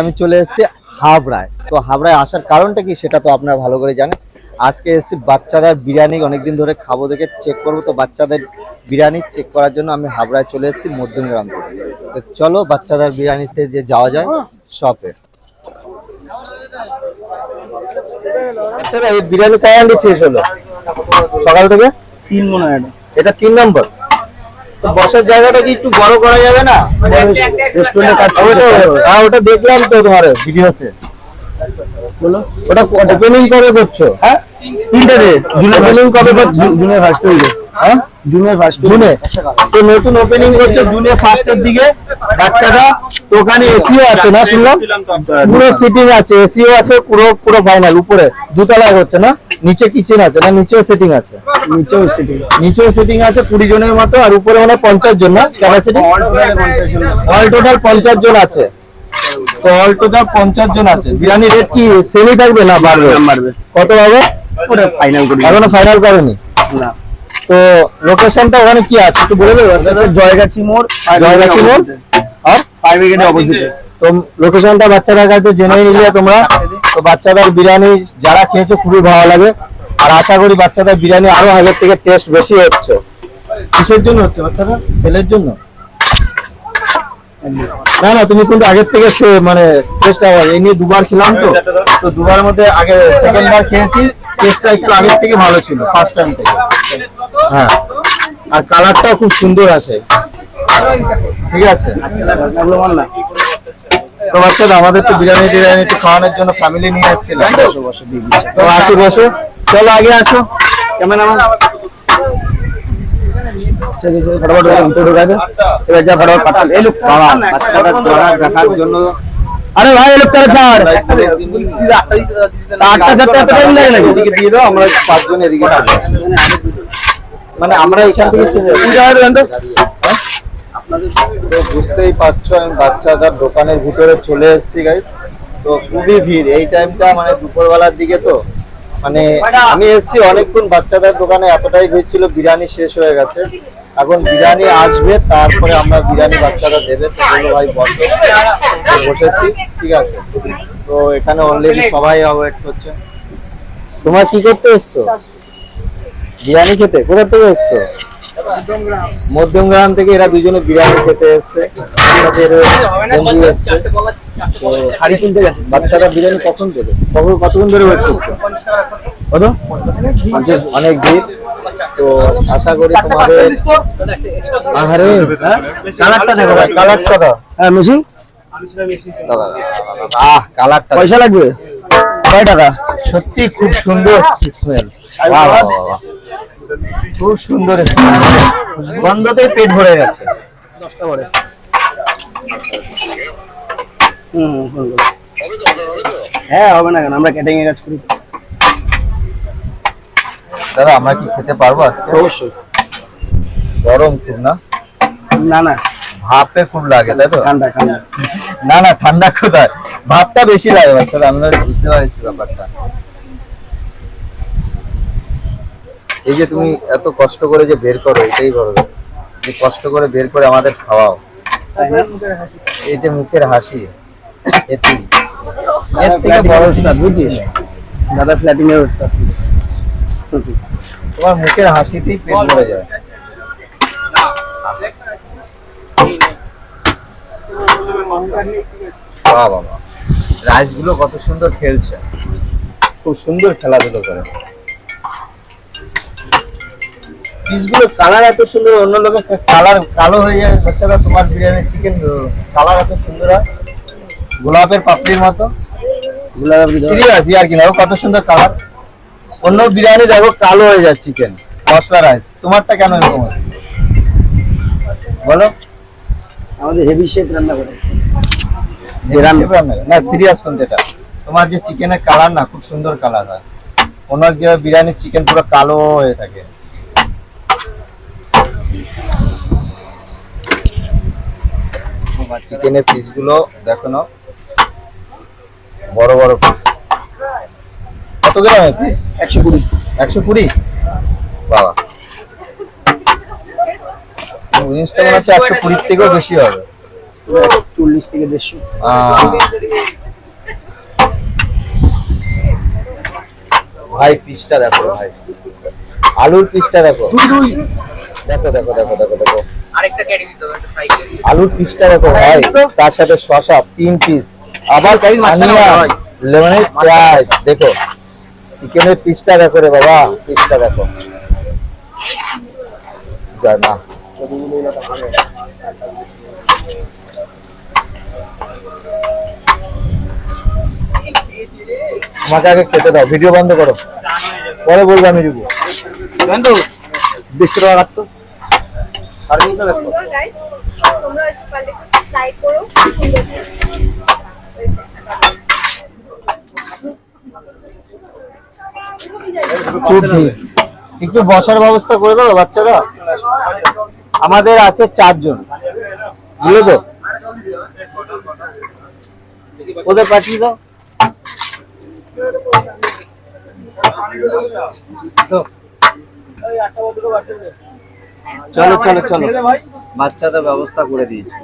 আমি চলে এসেছি হাবড়ায়। তো হাবড়ায় আসার কারণটা কি সেটা তো আপনারা ভালো করে জানেন। আজকে এসেছি বাচ্চাদের বিরিয়ানি অনেকদিন ধরে খাবো দেখে চেক করবো, তো বাচ্চাদের বিরিয়ানি চেক করার জন্য আমি হাবড়ায় চলে এসেছি মধ্যমগ্রাম থেকে। তো চলো বাচ্চাদের বিরিয়ানিতে যে যাওয়া যায় শপে। আচ্ছা এই বিরিয়ানি কয় আন্টি শেষ হলো সকাল থেকে? 3 মনে হয় এটা 3 নম্বর। তো বসার জায়গাটা কি একটু বড় করা যাবে না? ওটা দেখলাম তো তোমার ভিডিওতে। বলো ওটা ওপেনিং কবে করছো? হ্যাঁ 3 ডে ওপেনিং কবে করছো? জুনের ফার্স্ট উইকে। হ্যাঁ জুনে। তো নতুন ওপেনিং করছে জুনে ফার্স্টের দিকে। বাচ্চাটা তো ওখানে এসিও আছে না শুনলাম? পুরো সিটিং আছে, এসিও আছে, পুরো পুরো ফাইনাল। উপরে দুতলায় হচ্ছে না? নিচে কিচেন আছে না? নিচেও সিটিং আছে? নিচেও সিটিং আছে 20 জনের মতো, আর উপরে মানে 50 জন না ক্যাপাসিটি? অল টোটাল 50 জন আছে। তো অল টোটাল 50 জন আছে। বিরিয়ানি রেট কি সেমই থাকবে না বাড়বে? কত হবে? ওটা ফাইনাল করি, এখনো ফাইনাল করেনি না। তো লোকেশনটা ওখানে কি আছে একটু বলে দেবো? জয়গাছি মোড় আর 5 উইকেটে অপোজিটে। তো লোকেশনটা বাচ্চাদের কাছে জেনে নিলে তোমরা। তো বাচ্চাদের বিরিয়ানি যারা খেয়েছো খুবই ভালো লাগে, আর আশা করি বাচ্চাদের বিরিয়ানি আরো আগের থেকে টেস্ট বেশি হচ্ছে। কিসের জন্য হচ্ছে বাচ্চাদের? সেলের জন্য? না না, তুমি কিন্তু আগের থেকে মানে টেস্ট এই নিয়ে দুবার খেলাম তো দুবার মধ্যে আগে সেকেন্ড বার খেয়েছি, টেস্টটা একটু আগের থেকে ভালো ছিল ফার্স্ট টাইম থেকে। হ্যাঁ, আর কালারটাও খুব সুন্দর আসে। ঠিক আছে তো বাচ্চারা আমাদের তো বিরিয়ানি একটু খাওয়ানোর জন্য ফ্যামিলি নিয়ে এসেছিলাম। তো আসি বসো, চলো আগে আসো। কেমন আমার দেখার জন্য। আরে ভাই এদিকে দিয়ে দাও, আমরা 5 জন এদিকে মানে আমরা এখান থেকে বুঝতেই পারছো আমি বাচ্চাদের দোকানের ভিতরে চলে এসেছি গাইস। তো খুবই ভিড় এই টাইমটা, মানে দুপুরবেলার দিকে। তো মানে আমি এসেছি অনেকক্ষণ, বাচ্চাদের দোকানে এতটাই ভিড় ছিল, বিরিয়ানি শেষ হয়ে গেছে। এখন বিরিয়ানি আসবে, তারপরে আমরা বিরিয়ানি বাচ্চারা দেবে। তো বললো ভাই বসো, বসেছি। ঠিক আছে, তো এখানে অলরেডি সবাই ওয়েট করছে। তোমার কি করতে এসছো? বিরিয়ানি খেতে? কোথা থেকে এসছো? মধ্যমগ্রাম থেকে। এরা দুজনে বিরিয়ানি খেতে এসছে। বাচ্চারা বিরিয়ানি কখন দেবে? কতক্ষণ ধরে ওয়েট করছো? কত? অনেক ভিড়। তো আশা করি তোমাদের। আরে কালারটা দেখো ভাই, কালারটা দাও। হ্যাঁ মেশিন দাদা কালারটা। পয়সা লাগবে কয় টাকা? সত্যি খুব সুন্দর স্মেল, খুব সুন্দর স্মেল। গন্ধতেই পেট ভরে গেছে। 10টা পরে হ্যাঁ হবে না কেন, আমরা ক্যাটারিং এর কাজ করি। দাদা আমরা কি খেতে পারবো আজকে? অবশ্যই। গরম খুব না? না না ভাপে খুব লাগে তাই তো? ঠান্ডা ঠান্ডা। না না ঠান্ডা কোথায়, ভাপটা বেশি লাগে বাচ্চারা। আমরা বুঝতে পারছি ব্যাপারটা। এই যে তুমি এত কষ্ট করে যে বের করো, এটাই বড়। যে কষ্ট করে বের করে আমাদের খাওয়াও, এই যে মুখের হাসি, এর থেকে বড় বুঝিস দাদা ফ্ল্যাটিং এর অবস্থা। তোমার মুখের হাসিতেই পেট ভরে যায়। বাবা রাইস গুলো কত সুন্দর খেলছে, খুব সুন্দর খেলাধুলো করে। পিসগুলো কালার এত সুন্দর, অন্য লোকের কালার কালো হয়ে যায় বাচ্চারা। তোমার বিরিয়ানি চিকেন কালার এত সুন্দর হয়, গোলাপের পাপড়ির মতো। সিরিয়াস ইয়ার কি না, কত সুন্দর কালার। অন্য বিরিয়ানি দেখো কালো হয়ে যায় চিকেন মশলা রাইস, তোমারটা কেন এরকম হচ্ছে বলো? আমাদের হেভি শেফ রান্না করে। না সিরিয়াস কোনটা? এটা তোমার যে চিকেনের কালার না, খুব সুন্দর কালার হয়। অন্য এক জায়গায় বিরিয়ানির চিকেন পুরো কালো হয়ে থাকে। চিকেনের পিস গুলো দেখো না, বড় বড় পিস। কত গ্রামের পিস? 120। 120? বাবা, জিনিসটা মনে হচ্ছে 120 থেকেও বেশি হবে। 140 থেকে 150। ভাই পিসটা দেখো ভাই, আলুর পিসটা দেখো, দেখো দেখো দেখো দেখো দেখো, আলুর পিসটা দেখো ভাই, তার সাথে শসা 3 পিস, আবার লেমনের পেঁয়াজ দেখো, চিকেনের পিসটা দেখো রে বাবা, পিসটা দেখো, জয় মা। আমাকে আগে খেতে দাও, ভিডিও বন্ধ করো, পরে বলবো আমি দিব। 20 টাকা রাখতো, আর 300 রাখতো। সুন্দর গাইস, তোমরা একটু পারলে লাইক করো, খুব ভিড়, একটু বসার ব্যবস্থা করে দাও বাচ্চারা, আমাদের আছে 4 জন, বুঝলে তো, ওদের পাঠিয়ে দাও তো। চলো চলো চলো, বাচ্চাদের ব্যবস্থা করে দিয়েছি।